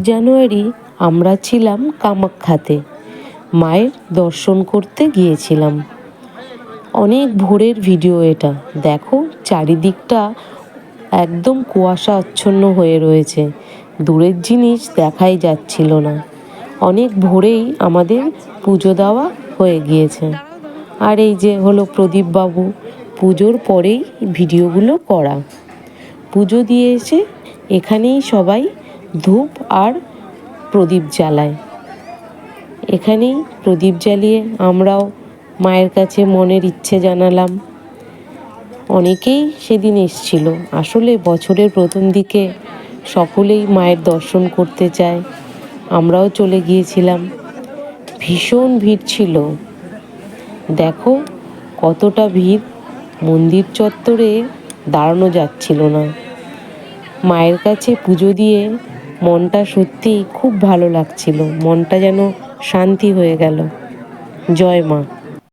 জানুয়ারি আমরা ছিলাম কামাখ্যাতে, মায়ের দর্শন করতে গিয়েছিলাম। অনেক ভোরের ভিডিও এটা। দেখো চারিদিকটা একদম কুয়াশা আচ্ছন্ন হয়ে রয়েছে, দূরের জিনিস দেখাই যাচ্ছিল না। অনেক ভোরেই আমাদের পুজো দেওয়া হয়ে গিয়েছে। আর এই যে হলো প্রদীপ বাবু, পুজোর পরেই ভিডিওগুলো করা। পুজো দিয়ে এসে এখানেই সবাই ধূপ আর প্রদীপ জ্বালায়। এখানেই প্রদীপ জ্বালিয়ে আমরাও মায়ের কাছে মনের ইচ্ছে জানালাম। অনেকেই সেদিন এসছিল। আসলে বছরের প্রথম দিকে সকলেই মায়ের দর্শন করতে চায়। আমরাও চলে গিয়েছিলাম। ভীষণ ভিড় ছিল। দেখো কতটা ভিড়, মন্দির চত্বরে দাঁড়ানো যাচ্ছিল না। মায়ের কাছে পুজো দিয়ে মনটা সত্যিই খুব ভালো লাগছিল। মনটা যেন শান্তি হয়ে গেল। জয় মা।